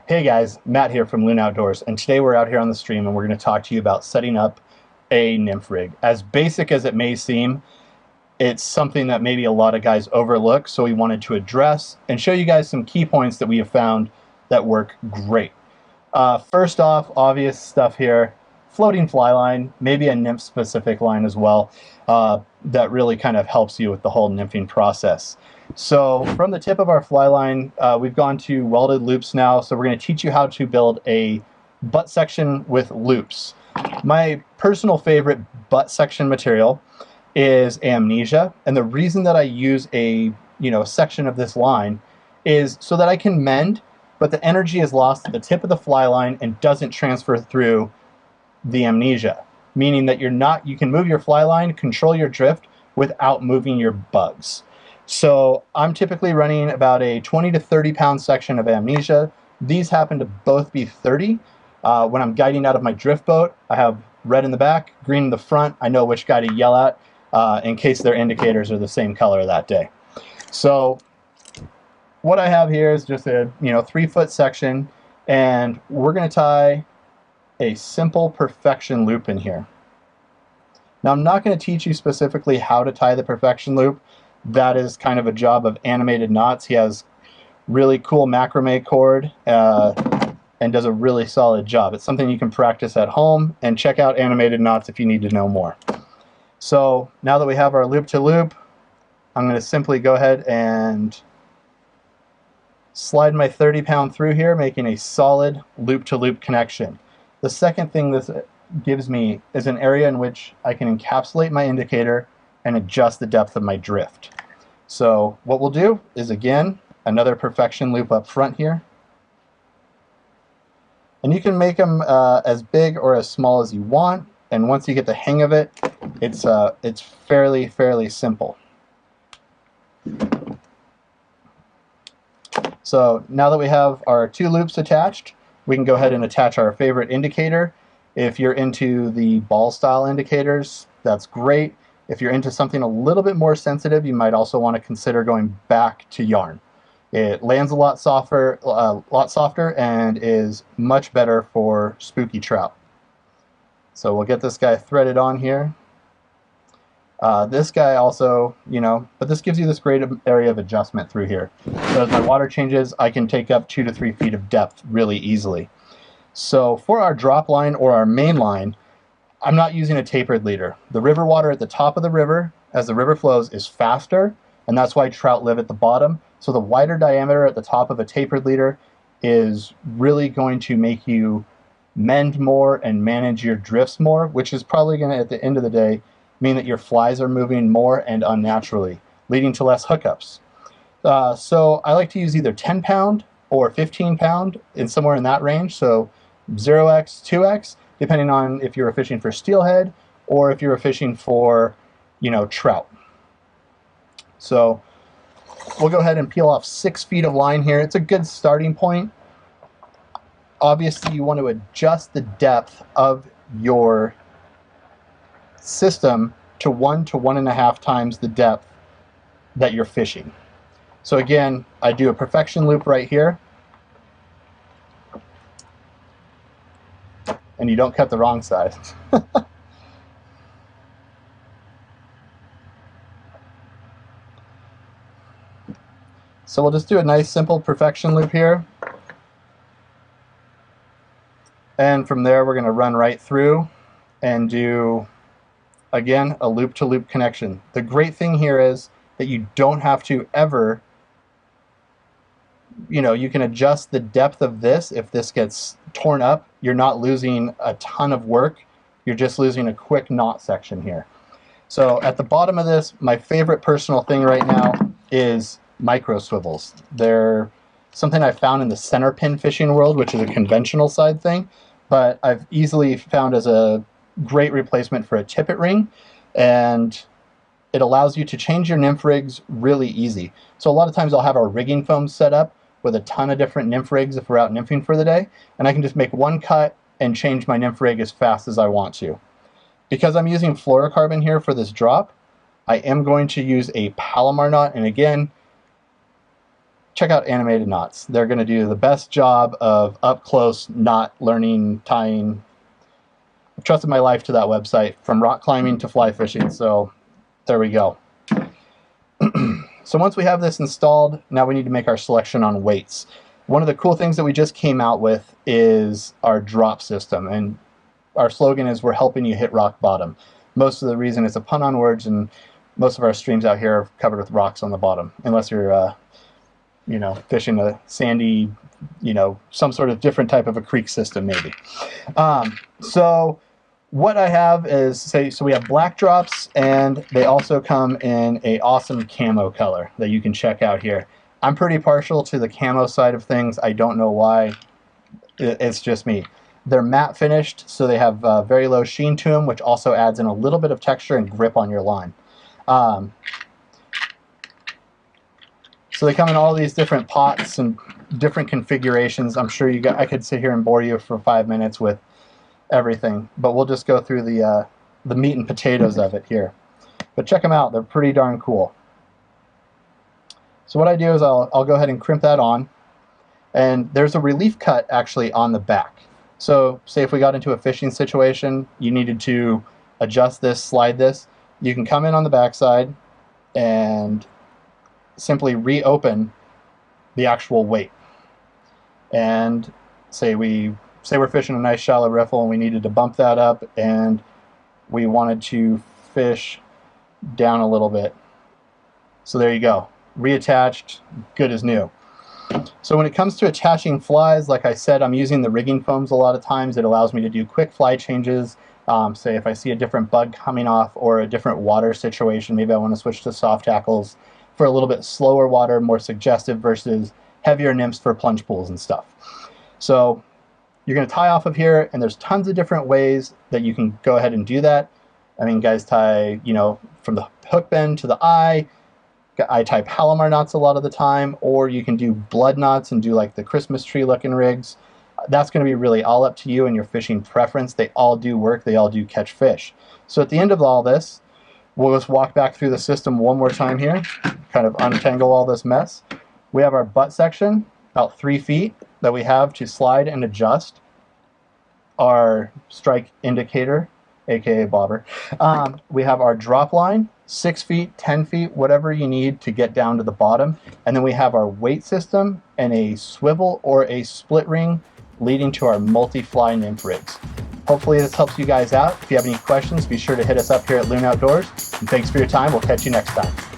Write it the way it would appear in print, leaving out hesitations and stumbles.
Hey guys, Matt here from Loon Outdoors, and today we're out here on the stream and we're going to talk to you about setting up a nymph rig. As basic as it may seem, it's something that maybe a lot of guys overlook, so we wanted to address and show you guys some key points that we have found that work great. First off, obvious stuff here, floating fly line, maybe a nymph specific line as well, that really kind of helps you with the whole nymphing process. So from the tip of our fly line, we've gone to welded loops now, so we're going to teach you how to build a butt section with loops. My personal favorite butt section material is amnesia, and the reason that I use a section of this line is so that I can mend, but the energy is lost at the tip of the fly line and doesn't transfer through the amnesia, meaning that you can move your fly line, control your drift without moving your bugs. So I'm typically running about a 20 to 30 pound section of amnesia. These happen to both be 30. When I'm guiding out of my drift boat, I have red in the back, green in the front. I know which guy to yell at in case their indicators are the same color that day. So what I have here is just a 3-foot section, and we're going to tie a simple perfection loop in here. Now I'm not going to teach you specifically how to tie the perfection loop. That is kind of a job of Animated Knots. He has really cool macrame cord and does a really solid job. It's something you can practice at home, and check out Animated Knots if you need to know more. So now that we have our loop to loop, I'm going to simply go ahead and slide my 30 pound through here, making a solid loop to loop connection. The second thing this gives me is an area in which I can encapsulate my indicator and adjust the depth of my drift. So what we'll do is, again, another perfection loop up front here. And you can make them as big or as small as you want, and once you get the hang of it, it's fairly simple. So now that we have our 2 loops attached, we can go ahead and attach our favorite indicator. If you're into the ball style indicators, that's great. If you're into something a little bit more sensitive, you might also want to consider going back to yarn. It lands a lot softer and is much better for spooky trout. So we'll get this guy threaded on here. This guy also, but this gives you this great area of adjustment through here. So as my water changes, I can take up 2 to 3 feet of depth really easily. So for our drop line or our main line, I'm not using a tapered leader. The river water at the top of the river, as the river flows, is faster, and that's why trout live at the bottom. So the wider diameter at the top of a tapered leader is really going to make you mend more and manage your drifts more, which is probably going to, at the end of the day, mean that your flies are moving more and unnaturally, leading to less hookups. So I like to use either 10 pound or 15 pound, somewhere in that range. So 0x, 2x, depending on if you're fishing for steelhead or if you're fishing for, trout. So we'll go ahead and peel off 6 feet of line here. It's a good starting point. Obviously, you want to adjust the depth of your system to 1 to 1.5 times the depth that you're fishing. So again, I do a perfection loop right here. And you don't cut the wrong side. So we'll just do a nice simple perfection loop here. And from there we're going to run right through and do, again, a loop to loop connection. The great thing here is that you don't have to ever, you can adjust the depth of this. If this gets torn up, you're not losing a ton of work. You're just losing a quick knot section here. So at the bottom of this, my favorite personal thing right now is micro swivels. They're something I found in the center pin fishing world, which is a conventional side thing, but I've easily found as a great replacement for a tippet ring, and it allows you to change your nymph rigs really easy. So a lot of times I'll have our rigging foam set up with a ton of different nymph rigs if we're out nymphing for the day, and I can just make one cut and change my nymph rig as fast as I want to. Because I'm using fluorocarbon here for this drop, I am going to use a Palomar knot, and again, check out Animated Knots. They're going to do the best job of up close knot learning, tying. I've trusted my life to that website, from rock climbing to fly fishing, so there we go. So once we have this installed, now we need to make our selection on weights. One of the cool things that we just came out with is our drop system, and our slogan is, we're helping you hit rock bottom. Most of the reason it's a pun on words, and most of our streams out here are covered with rocks on the bottom, unless you're you know, fishing a sandy, you know, some sort of different type of a creek system maybe. So what I have is, so we have black drops, and they also come in a awesome camo color that you can check out here. I'm pretty partial to the camo side of things. I don't know why. It's just me. They're matte finished, so they have very low sheen to them, which also adds in a little bit of texture and grip on your line. So they come in all these different pots and different configurations. I'm sure I could sit here and bore you for 5 minutes with everything, but we'll just go through the meat and potatoes of it here. But check them out. They're pretty darn cool. So what I do is I'll go ahead and crimp that on, and there's a relief cut actually on the back. So say if we got into a fishing situation, you needed to adjust this, slide this, you can come in on the backside and simply reopen the actual weight. And say we're fishing a nice shallow riffle and we needed to bump that up, and we wanted to fish down a little bit. So there you go. Reattached, good as new. So when it comes to attaching flies, like I said, I'm using the rigging foams a lot of times. It allows me to do quick fly changes. Say if I see a different bug coming off or a different water situation, maybe I want to switch to soft tackles for a little bit slower water, more suggestive, versus heavier nymphs for plunge pools and stuff. So you're going to tie off of here, and there's tons of different ways that you can go ahead and do that. I mean, guys tie, you know, from the hook bend to the eye. I tie Palomar knots a lot of the time, or you can do blood knots and do like the Christmas tree looking rigs. That's going to be really all up to you and your fishing preference. They all do work. They all do catch fish. So at the end of all this, we'll just walk back through the system one more time here, kind of untangle all this mess. We have our butt section, about 3 feet, that we have to slide and adjust our strike indicator, aka bobber. We have our drop line, 6 feet, 10 feet, whatever you need to get down to the bottom. And then we have our weight system and a swivel or a split ring leading to our multi-fly nymph rigs. Hopefully this helps you guys out. If you have any questions, be sure to hit us up here at Loon Outdoors. And thanks for your time. We'll catch you next time.